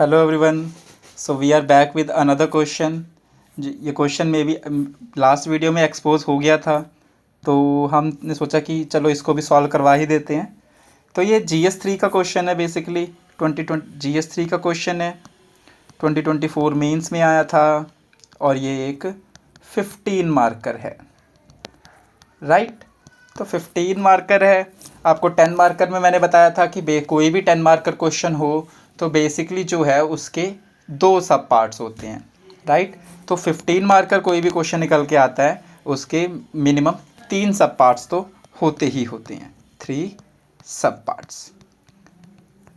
Hello everyone. So we are back with another question. ये question में भी last video में एक्सपोज हो गया था, तो हमने सोचा कि चलो इसको भी सॉल्व करवा ही देते हैं। तो ये GS3 का क्वेश्चन है, बेसिकली 2020 GS3 का क्वेश्चन है। 2024 मेंस में आया था और ये एक 15 मार्कर है, राइट। तो 15 मार्कर है। आपको 10 मार्कर में मैंने बताया था कि कोई भी 10 मार्कर क्वेश्चन हो तो बेसिकली जो है उसके दो सब पार्ट्स होते हैं, राइट। तो 15 मार्कर कोई भी क्वेश्चन निकल के आता है उसके मिनिमम 3 सब पार्ट्स तो होते ही होते हैं, 3 सब पार्ट्स,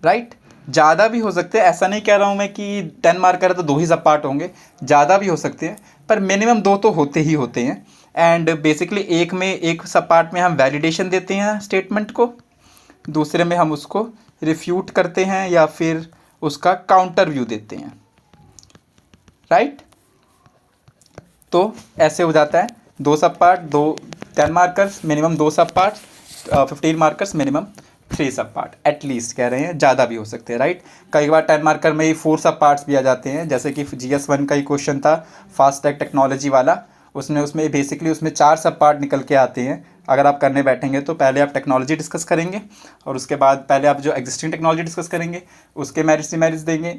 राइट। ज़्यादा भी हो सकते हैं, ऐसा नहीं कह रहा हूँ मैं कि 10 मार्कर है तो 2 ही सब पार्ट होंगे, ज़्यादा भी हो सकते हैं, पर मिनिमम 2 तो होते ही होते हैं। एंड बेसिकली एक सब पार्ट में हम वैलिडेशन देते हैं स्टेटमेंट को, दूसरे में हम उसको रिफ्यूट करते हैं या फिर उसका काउंटर व्यू देते हैं, राइट। तो ऐसे हो जाता है 2 सब पार्ट, 10 मार्कर्स मिनिमम 2 सब पार्ट, 15 मार्कर्स मिनिमम 3 सब पार्ट, एटलीस्ट कह रहे हैं, ज़्यादा भी हो सकते हैं, राइट। कई बार 10 मार्कर में ही 4 सब पार्ट्स भी आ जाते हैं, जैसे कि GS1 का ही क्वेश्चन था, फास्ट ट्रैक टेक्नोलॉजी वाला। उसमें बेसिकली उसमें 4 सब पार्ट निकल के आते हैं। अगर आप करने बैठेंगे तो पहले आप टेक्नोलॉजी डिस्कस करेंगे और उसके बाद पहले आप जो एग्जिस्टिंग टेक्नोलॉजी डिस्कस करेंगे, उसके मेरिट्स डिमेरिट्स देंगे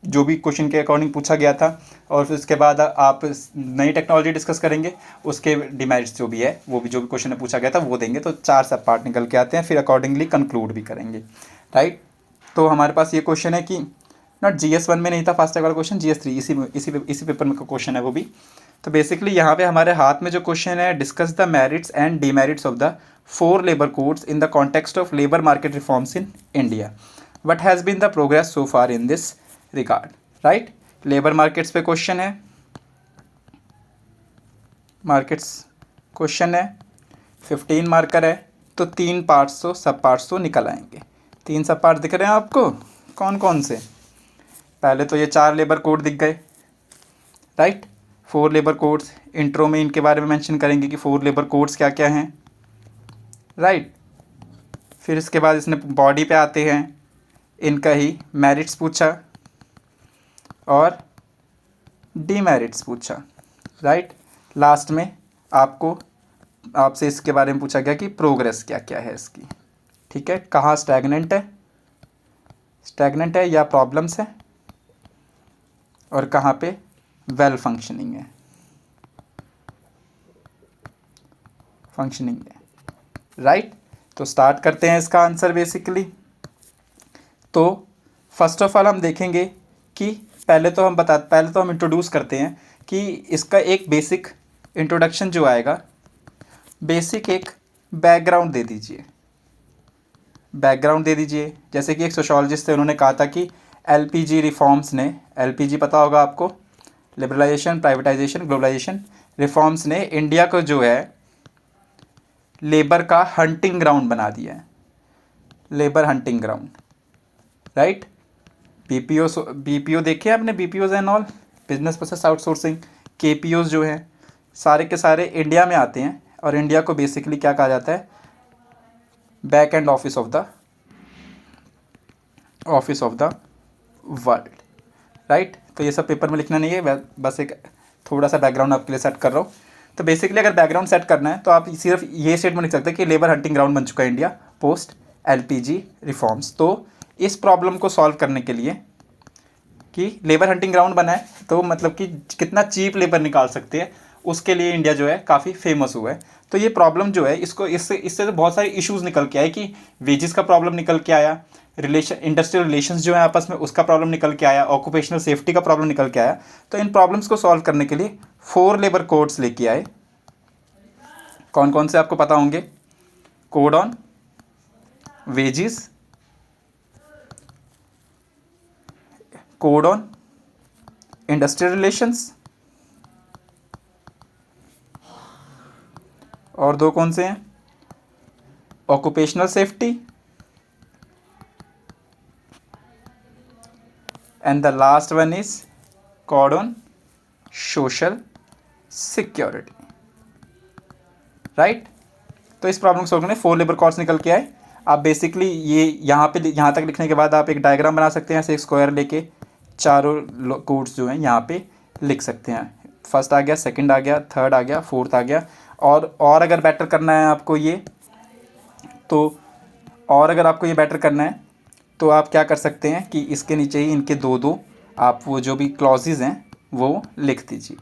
जो भी क्वेश्चन के अकॉर्डिंग पूछा गया था, और फिर उसके बाद आप नई टेक्नोलॉजी डिस्कस करेंगे, उसके डिमेरिट्स जो भी है वो भी जो भी क्वेश्चन में पूछा गया था वो देंगे। तो 4 सब पार्ट निकल के आते हैं, फिर अकॉर्डिंगली कंक्लूड भी करेंगे, राइट। तो हमारे पास ये क्वेश्चन है कि नॉट GS1 में नहीं था फास्ट ट्रैक वाला क्वेश्चन, GS3 इसी पेपर में का क्वेश्चन है वो भी। तो बेसिकली यहाँ पे हमारे हाथ में जो क्वेश्चन है, discuss the merits and demerits of the 4 labour codes in the context of labour market reforms in India, what has been the progress so far in this regard, right. Labour markets पे question है, markets question है, 15 marker है, तो 3 parts तो सब parts तो निकल आएंगे। 3 सब पार्ट दिख रहे हैं आपको, कौन कौन से? पहले तो ये 4 लेबर कोड दिख गए, राइट। 4 लेबर कोड्स, इंट्रो में इनके बारे में मेंशन करेंगे कि 4 लेबर कोड्स क्या क्या हैं, राइट। फिर इसके बाद इसने बॉडी पे आते हैं, इनका ही मेरिट्स पूछा और डीमेरिट्स पूछा, राइट। लास्ट में आपसे इसके बारे में पूछा गया कि प्रोग्रेस क्या क्या है इसकी, ठीक है। कहाँ स्टैग्नेंट है या प्रॉब्लम्स है, और कहाँ पे वेल फंक्शनिंग है, राइट। तो स्टार्ट करते हैं इसका आंसर बेसिकली। तो फर्स्ट ऑफ ऑल हम देखेंगे कि पहले तो हम इंट्रोड्यूस करते हैं कि इसका एक बेसिक इंट्रोडक्शन जो आएगा, बेसिक एक बैकग्राउंड दे दीजिए। जैसे कि एक सोशोलॉजिस्ट थे, उन्होंने कहा था कि LPG रिफॉर्म्स ने, LPG पता होगा आपको, लिबरलाइजेशन, प्राइवेटाइजेशन, ग्लोबलाइजेशन, रिफॉर्म्स ने इंडिया को जो है लेबर का हंटिंग ग्राउंड बना दिया है, labour hunting ground, right. BPO देखे आपने, BPOs and all, business process outsourcing, KPOs जो हैं सारे के सारे इंडिया में आते हैं, और इंडिया को बेसिकली क्या कहा जाता है, back and office of the world, right. तो ये सब पेपर में लिखना नहीं है, बस एक थोड़ा सा बैकग्राउंड आपके लिए सेट कर रहा हूँ। तो बेसिकली अगर बैकग्राउंड सेट करना है तो आप सिर्फ ये स्टेटमेंट लिख सकते हैं कि लेबर हंटिंग ग्राउंड बन चुका है इंडिया पोस्ट LPG रिफॉर्म्स। तो इस प्रॉब्लम को सॉल्व करने के लिए कि लेबर हंटिंग ग्राउंड बना है, तो मतलब कि कितना चीप लेबर निकाल सकते हैं, उसके लिए इंडिया जो है काफ़ी फेमस हुआ है। तो ये प्रॉब्लम जो है, इससे तो बहुत सारे इश्यूज निकल के आए कि वेजेस का प्रॉब्लम निकल के आया, इंडस्ट्रियल रिलेशंस जो है आपस में उसका प्रॉब्लम निकल के आया, ऑक्यूपेशनल सेफ्टी का प्रॉब्लम निकल के आया। तो इन प्रॉब्लम्स को सॉल्व करने के लिए 4 लेबर कोड्स लेके आए। कौन कौन से आपको पता होंगे? Code on wages, code on industrial relations, और 2 कौन से हैं? Occupational safety, and the last one is code on social security, right. तो इस प्रॉब्लम को सोल्व करने 4 लेबर कोड्स निकल के आए। आप बेसिकली ये यहाँ तक लिखने के बाद आप एक डायग्राम बना सकते हैं, ऐसे एक स्क्वायर लेके चारों कोड्स जो हैं यहाँ पे लिख सकते हैं। फर्स्ट आ गया, सेकंड आ गया, थर्ड आ गया, फोर्थ आ गया। और अगर बेटर करना है आपको ये, तो और अगर आपको ये बेटर करना है तो आप क्या कर सकते हैं कि इसके नीचे ही इनके दो दो आप वो जो भी क्लॉजेज हैं वो लिख दीजिए।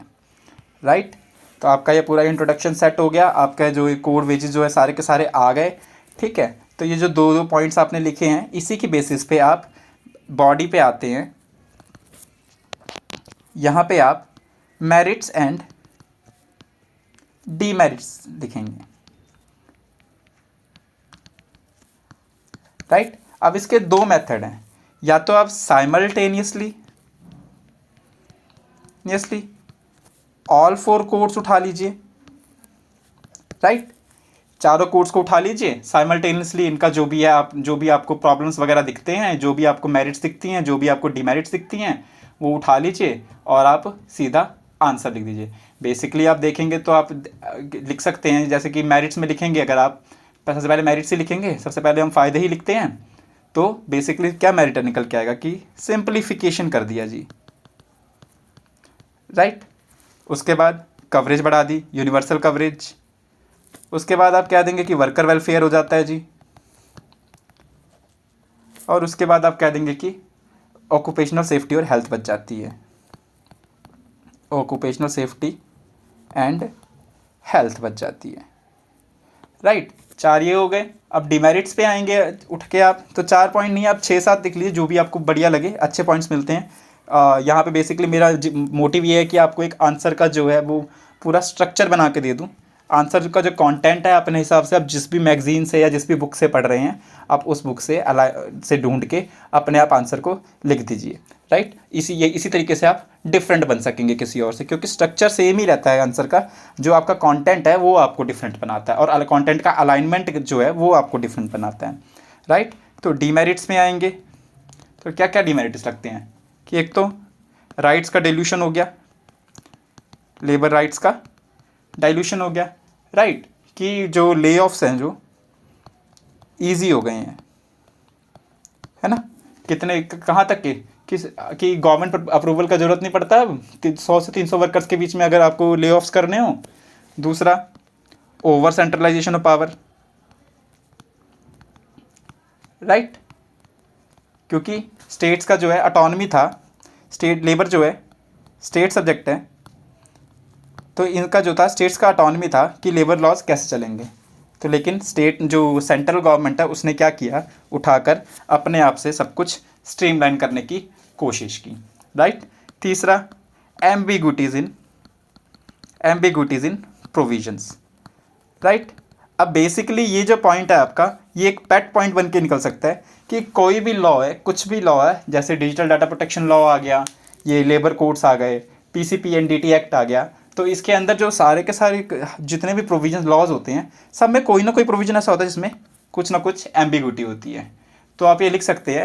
राइट, तो आपका ये पूरा इंट्रोडक्शन सेट हो गया, आपका जो ये कोड वेजेस जो है सारे के सारे आ गए। ठीक है, तो ये जो दो दो पॉइंट्स आपने लिखे हैं इसी की बेसिस पे आप बॉडी पे आते हैं। यहाँ पे आप मेरिट्स एंड डीमेरिट्स लिखेंगे। राइट, अब इसके दो मेथड हैं, या तो आप साइमल्टेनियसली ऑल फोर कोड्स उठा लीजिए। राइट, चारों कोड्स को उठा लीजिए साइमल्टेनियसली, इनका जो भी है आप जो भी आपको प्रॉब्लम्स वगैरह दिखते हैं, जो भी आपको मेरिट्स दिखती हैं, जो भी आपको डिमेरिट्स दिखती हैं, वो उठा लीजिए और आप सीधा आंसर लिख दीजिए। बेसिकली आप देखेंगे तो आप लिख सकते हैं, जैसे कि मेरिट्स में लिखेंगे, अगर आप सबसे पहले मेरिट्स ही लिखेंगे, सबसे पहले हम फ़ायदे ही लिखते हैं, तो बेसिकली क्या मेरिट निकल के आएगा कि सिंप्लीफिकेशन कर दिया जी। राइट, उसके बाद कवरेज बढ़ा दी, यूनिवर्सल कवरेज। उसके बाद आप कह देंगे कि वर्कर वेलफेयर हो जाता है जी, और उसके बाद आप कह देंगे कि ऑक्यूपेशनल सेफ्टी और हेल्थ बच जाती है, ऑक्यूपेशनल सेफ्टी एंड हेल्थ बच जाती है। राइट, चार ये हो गए। अब डिमेरिट्स पे आएंगे उठ के आप, तो 4 पॉइंट नहीं, आप 6-7 लिख लीजिए, जो भी आपको बढ़िया लगे, अच्छे पॉइंट्स मिलते हैं। यहाँ पे बेसिकली मेरा मोटिव ये है कि आपको एक आंसर का जो है वो पूरा स्ट्रक्चर बना के दे दूँ। आंसर का जो कंटेंट है अपने हिसाब से आप जिस भी मैगजीन से या जिस भी बुक से पढ़ रहे हैं, आप उस बुक से ढूंढ के अपने आप आंसर को लिख दीजिए। राइट, इसी तरीके से आप डिफरेंट बन सकेंगे किसी और से, क्योंकि स्ट्रक्चर सेम ही रहता है आंसर का, जो आपका कंटेंट है वो आपको डिफरेंट बनाता है, और कंटेंट का अलाइनमेंट जो है वो आपको डिफरेंट बनाता है। राइट, तो डीमेरिट्स में आएंगे तो क्या क्या डीमेरिट्स लगते हैं कि एक तो राइट्स का डिल्यूशन हो गया, लेबर राइट्स का डाइल्यूशन हो गया। राइट, कि जो ले ऑफ्स हैं जो ईजी हो गए हैं, है ना, कितने कहाँ तक के कि गवर्नमेंट अप्रूवल का ज़रूरत नहीं पड़ता अब, 100 से 300 वर्कर्स के बीच में अगर आपको ले ऑफ्स करने हो। दूसरा, over centralisation of power. Right, क्योंकि स्टेट्स का जो है ऑटोनॉमी था, स्टेट लेबर जो है स्टेट सब्जेक्ट है, तो इनका जो था स्टेट्स का ऑटोनॉमी था कि लेबर लॉज कैसे चलेंगे। तो लेकिन स्टेट जो सेंट्रल गवर्नमेंट है उसने क्या किया, उठाकर अपने आप से सब कुछ स्ट्रीमलाइन करने की कोशिश की। राइट, तीसरा, एम्बिगुइटीज इन प्रोविजंस। राइट, अब बेसिकली ये जो पॉइंट है आपका, ये एक पेट पॉइंट बन के निकल सकता है कि कोई भी लॉ है, कुछ भी लॉ है, जैसे डिजिटल डाटा प्रोटेक्शन लॉ आ गया, ये लेबर कोड्स आ गए, PCPNDT एक्ट आ गया, तो इसके अंदर जो सारे के सारे जितने भी प्रोविजन लॉज होते हैं, सब में कोई ना कोई प्रोविजन ऐसा होता है जिसमें कुछ ना कुछ एम्बिग्यूटी होती है। तो आप ये लिख सकते हैं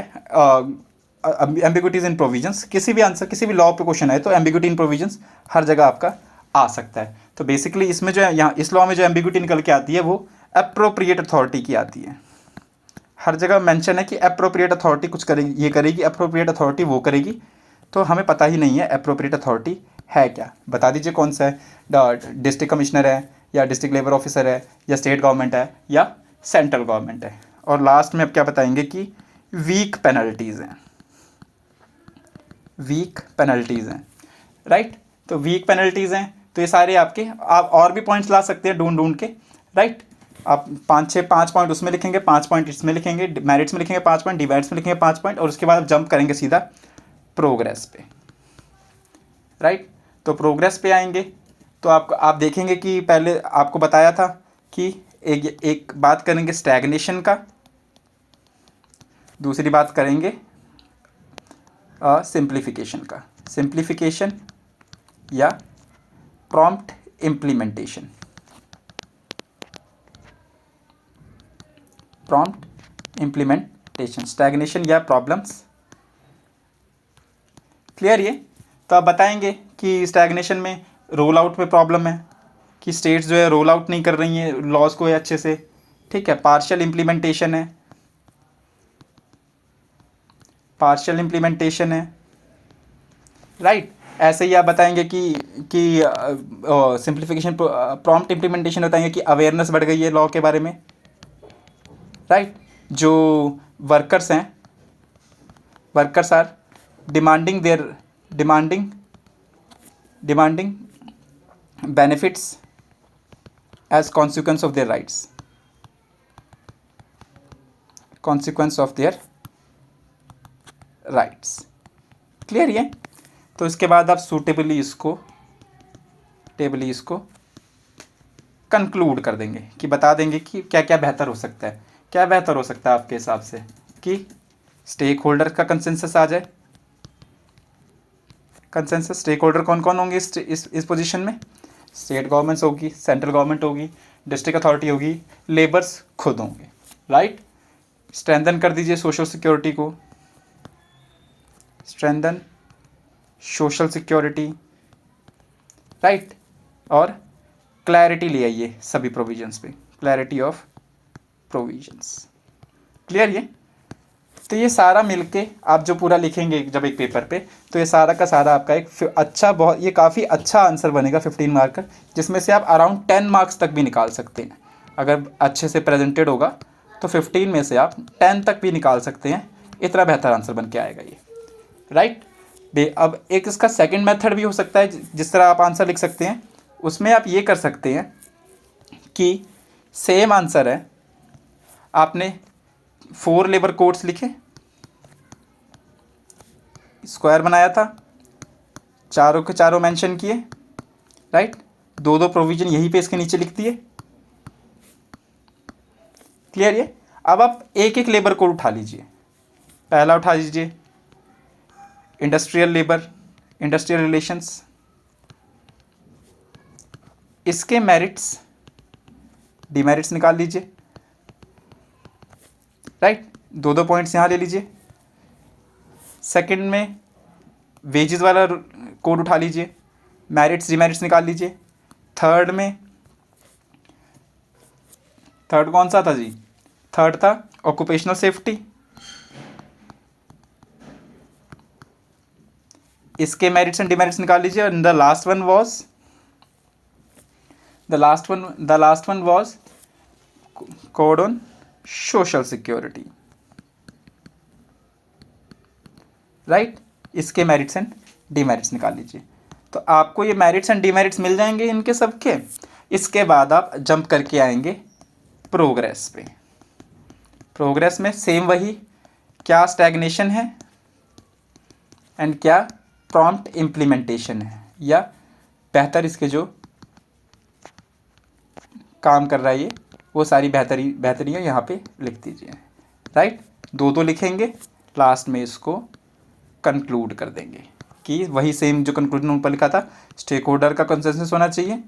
एम्बिग्यूटीज इन प्रोविजंस, किसी भी आंसर किसी भी लॉ पे क्वेश्चन है तो एम्बिग्यूटी इन प्रोविजंस हर जगह आपका आ सकता है। तो बेसिकली इसमें जो है, यहाँ इस लॉ में जो एम्बिग्यूटी निकल के आती है वो अप्रोप्रिएट अथॉरिटी की आती है। हर जगह मेंशन है कि अप्रोप्रिएट अथॉरिटी कुछ करेगी, ये करेगी, अप्रोप्रिएट अथॉरिटी वो करेगी, तो हमें पता ही नहीं है अप्रोप्रिएट अथॉरिटी है क्या। बता दीजिए कौन सा है, डिस्ट्रिक्ट कमिश्नर है, या डिस्ट्रिक्ट लेबर ऑफिसर है, या स्टेट गवर्नमेंट है, या सेंट्रल गवर्नमेंट है। और लास्ट में अब क्या बताएंगे कि वीक पेनल्टीज़ हैं, वीक पेनल्टीज़ हैं। राइट, तो वीक पेनल्टीज़ हैं, तो ये सारे आपके, आप और भी पॉइंट्स ला सकते हैं ढूंढ ढूंढ के। राइट, आप 5 पॉइंट उसमें लिखेंगे, 5 पॉइंट इसमें लिखेंगे, मेरिट्स में लिखेंगे 5 पॉइंट, डिमेरिट्स में लिखेंगे 5 पॉइंट, और उसके बाद आप जंप करेंगे सीधा प्रोग्रेस पे। राइट, तो प्रोग्रेस पे आएंगे तो आप देखेंगे कि पहले आपको बताया था कि एक बात करेंगे स्टैग्नेशन का, दूसरी बात करेंगे सिंप्लीफिकेशन का, सिंप्लीफिकेशन या prompt implementation, prompt implementation, stagnation या प्रॉब्लम्स। क्लियर ये? तो आप बताएंगे कि स्टैग्नेशन में रोल आउट में प्रॉब्लम है, कि स्टेट्स जो है रोल आउट नहीं कर रही हैं लॉज को अच्छे से। ठीक है, पार्शियल इम्प्लीमेंटेशन है, पार्शियल इम्प्लीमेंटेशन है। राइट। ऐसे ही आप बताएंगे कि सिंप्लीफिकेशन प्रॉम्प्ट इम्प्लीमेंटेशन बताएंगे कि अवेयरनेस बढ़ गई है लॉ के बारे में, राइट। जो वर्कर्स हैं, workers are demanding their demanding benefits as consequence of their rights, consequence of their rights. Clear ये? तो इसके बाद आप सूटेबली इसको कंक्लूड कर देंगे कि बता देंगे कि क्या क्या बेहतर हो सकता है। क्या बेहतर हो सकता है आपके हिसाब से कि स्टेक होल्डर का कंसेंसस आ जाए। कंसेंसस स्टेक होल्डर कौन कौन होंगे इस पोजीशन में? स्टेट गवर्नमेंट्स होगी, सेंट्रल गवर्नमेंट होगी, डिस्ट्रिक्ट अथॉरिटी होगी, लेबर्स खुद होंगे, राइट। स्ट्रेंथन कर दीजिए सोशल सिक्योरिटी को, स्ट्रेंथन सोशल सिक्योरिटी, राइट। और क्लैरिटी ले आइए सभी प्रोविजंस पे, क्लैरिटी ऑफ प्रोविजंस। क्लियर ये? तो ये सारा मिलके आप जो पूरा लिखेंगे जब एक पेपर पे, तो ये सारा का सारा आपका एक अच्छा, बहुत ये काफ़ी अच्छा आंसर बनेगा 15 मार्क का, जिसमें से आप अराउंड 10 मार्क्स तक भी निकाल सकते हैं। अगर अच्छे से प्रेजेंटेड होगा तो 15 में से आप 10 तक भी निकाल सकते हैं। इतना बेहतर आंसर बन के आएगा ये, राइट। अब एक इसका सेकंड मेथड भी हो सकता है, जिस तरह आप आंसर लिख सकते हैं उसमें आप ये कर सकते हैं कि सेम आंसर है, आपने 4 लेबर कोड्स लिखे, स्क्वायर बनाया था, चारों के चारों मेंशन किए, राइट। 2 प्रोविजन यहीं पे इसके नीचे लिख दिए। क्लियर ये? अब आप एक एक लेबर कोड उठा लीजिए। पहला उठा लीजिए इंडस्ट्रियल लेबर, इंडस्ट्रियल रिलेशंस, इसके मेरिट्स डिमेरिट्स निकाल लीजिए, राइट। 2 पॉइंट्स यहाँ ले लीजिए। सेकंड में वेजेस वाला कोड उठा लीजिए, मेरिट्स डिमेरिट्स निकाल लीजिए। थर्ड में, थर्ड कौन सा था जी? थर्ड था ऑक्यूपेशनल सेफ्टी, इसके मेरिट्स एंड डिमेरिट्स निकाल लीजिए। और the last one was code on social security, right. इसके मेरिट्स एंड डिमेरिट्स निकाल लीजिए। तो आपको ये मेरिट्स एंड डिमेरिट्स मिल जाएंगे इनके सबके। इसके बाद आप जंप करके आएंगे प्रोग्रेस पे। प्रोग्रेस में सेम वही, क्या स्टैग्नेशन है एंड क्या प्रॉम्प्ट इम्प्लीमेंटेशन है, या बेहतर इसके जो काम कर रहा है ये, वो सारी बेहतरियाँ यहाँ पे लिख दीजिए, राइट। 2 लिखेंगे, लास्ट में इसको कंक्लूड कर देंगे कि वही सेम जो कंक्लूजन ऊपर लिखा था, स्टेक होल्डर का कंसेंसस होना चाहिए,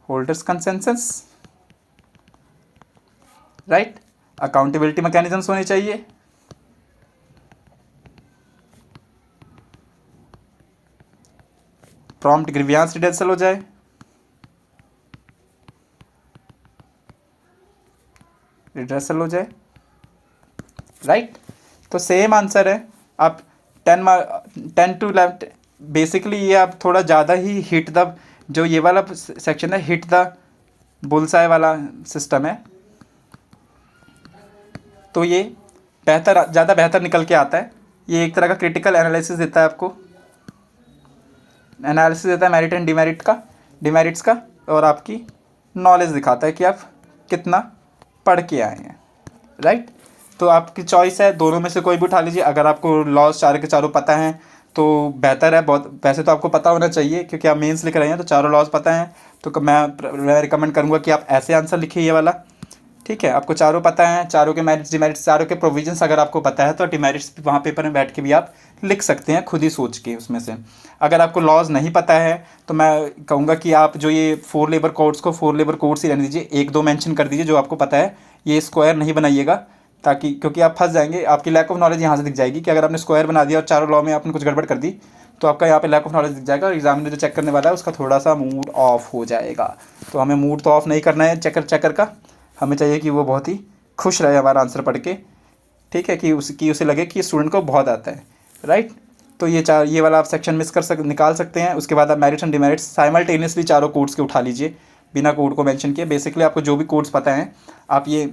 holders consensus, right. Accountability mechanisms होने चाहिए, प्रॉम्प्ट ग्रीवियंस रिडर्सल हो जाए, राइट। तो सेम आंसर है। आप 10 टू 11, बेसिकली ये आप थोड़ा ज़्यादा ही हिट द, जो ये वाला सेक्शन है हिट द बुलसाई वाला सिस्टम है, तो ये ज़्यादा बेहतर निकल के आता है। ये एक तरह का क्रिटिकल एनालिसिस देता है आपको, एनालिसिस देता है मेरिट एंड डिमेरिट्स का, और आपकी नॉलेज दिखाता है कि आप कितना पढ़ के आए हैं, राइट। तो आपकी चॉइस है, दोनों में से कोई भी उठा लीजिए। अगर आपको लॉज चारों के चारों पता हैं तो बेहतर है बहुत, वैसे तो आपको पता होना चाहिए क्योंकि आप मेंस लिख रहे हैं, तो चारों लॉज पता हैं। तो मैं रिकमेंड करूँगा कि आप ऐसे आंसर लिखिए ये वाला, ठीक है। आपको चारों पता हैं, चारों के मेरिट्स डिमेरिट्स, चारों के प्रोविजंस अगर आपको पता है तो डिमेरिट्स वहाँ पेपर में बैठ के भी आप लिख सकते हैं खुद ही सोच के उसमें से। अगर आपको लॉज नहीं पता है तो मैं कहूँगा कि आप जो ये 4 लेबर कोड्स को 4 लेबर कोड्स ही रहने दीजिए, 1-2 मेंशन कर दीजिए जो आपको पता है। ये स्क्वायर नहीं बनाइएगा, ताकि क्योंकि आप फंस जाएंगे, आपकी लैक ऑफ नॉलेज यहाँ से दिख जाएगी कि अगर आपने स्क्वायर बना दिया और चारों लॉ में आपने कुछ गड़बड़ कर दी तो आपका यहाँ पे लैक ऑफ नॉलेज दिख जाएगा, और एग्जामिनर जो चेक करने वाला है उसका थोड़ा सा मूड ऑफ हो जाएगा। तो हमें मूड तो ऑफ नहीं करना है चेकर का, हमें चाहिए कि वो बहुत ही खुश रहे हमारा आंसर पढ़ के, ठीक है, कि उसे लगे कि स्टूडेंट को बहुत आता है, राइट। तो ये वाला आप सेक्शन निकाल सकते हैं। उसके बाद आप मेरिट्स एंड डिमेरिट्स साइमल्टेनियसली चारों कोड्स के उठा लीजिए बिना कोड को मेंशन किए। बेसिकली आपको जो भी कोड्स पता हैं आप ये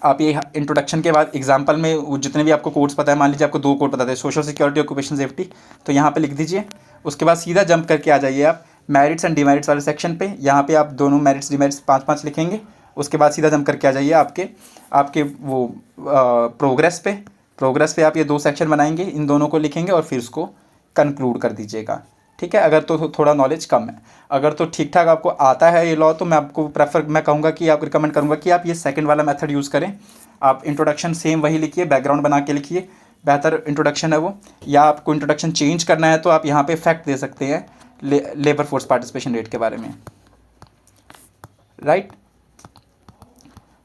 इंट्रोडक्शन के बाद एग्जाम्पल में वो जितने भी आपको कोड्स पता है, मान लीजिए आपको 2 कोड पता थे, सोशल सिक्योरिटी, ऑक्यूपेशन सेफ्टी, तो यहाँ पे लिख दीजिए। उसके बाद सीधा जंप करके आ जाइए आप मेरिट्स एंड डिमेरिट्स वाले सेक्शन पे। यहाँ पे आप दोनों मेरिट्स डिमेरिट्स 5-5 लिखेंगे। उसके बाद सीधा जंप करके आ जाइए आपके वो प्रोग्रेस पे आप ये 2 सेक्शन बनाएंगे, इन दोनों को लिखेंगे और फिर उसको कंक्लूड कर दीजिएगा। ठीक है, अगर तो थोड़ा नॉलेज कम है। अगर तो ठीक ठाक आपको आता है ये लॉ, तो मैं कहूँगा कि आप रिकमेंड करूँगा कि आप ये सेकंड वाला मेथड यूज़ करें। आप इंट्रोडक्शन सेम वही लिखिए, बैकग्राउंड बना के लिखिए, बेहतर इंट्रोडक्शन है वो। या आपको इंट्रोडक्शन चेंज करना है तो आप यहाँ पे फैक्ट दे सकते हैं लेबर फोर्स पार्टिसिपेशन रेट के बारे में, राइट।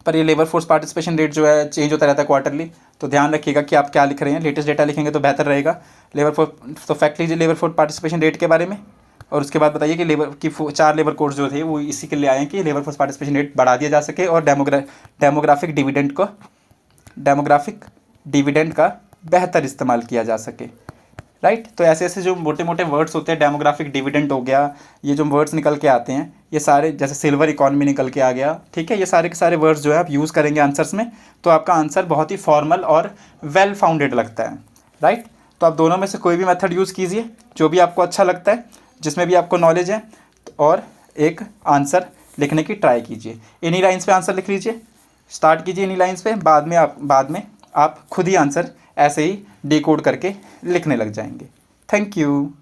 पर ये लेबर फोर्स पार्टिसिपेशन रेट जो है चेंज होता रहता है क्वार्टरली, तो ध्यान रखिएगा कि आप क्या लिख रहे हैं। लेटेस्ट डेटा लिखेंगे तो बेहतर रहेगा। तो फैक्ट लीजिए लेबर फोर्स पार्टिसिपेशन रेट के बारे में, और उसके बाद बताइए कि 4 लेबर कोड्स जो थे वो इसी के लिए आए हैं कि लेबर फोर्स पार्टिसिपेशन रेट बढ़ा दिया जा सके और डेमोग्राफिक डिविडेंड का बेहतर इस्तेमाल किया जा सके, राइट। तो ऐसे ऐसे जो मोटे मोटे वर्ड्स होते हैं, डेमोग्राफिक डिविडेंड हो गया, ये जो वर्ड्स निकल के आते हैं ये सारे, जैसे सिल्वर इकॉनमी निकल के आ गया, ठीक है, ये सारे के सारे वर्ड्स जो है आप यूज़ करेंगे आंसर्स में, तो आपका आंसर बहुत ही फॉर्मल और वेल फाउंडेड लगता है, राइट। तो आप दोनों में से कोई भी मेथड यूज़ कीजिए जो भी आपको अच्छा लगता है, जिसमें भी आपको नॉलेज है, और एक आंसर लिखने की ट्राई कीजिए। इन्हीं लाइन्स पे आंसर लिख लीजिए, स्टार्ट कीजिए इन्हीं लाइन्स पे, बाद में आप खुद ही आंसर ऐसे ही डिकोड करके लिखने लग जाएंगे। Thank you.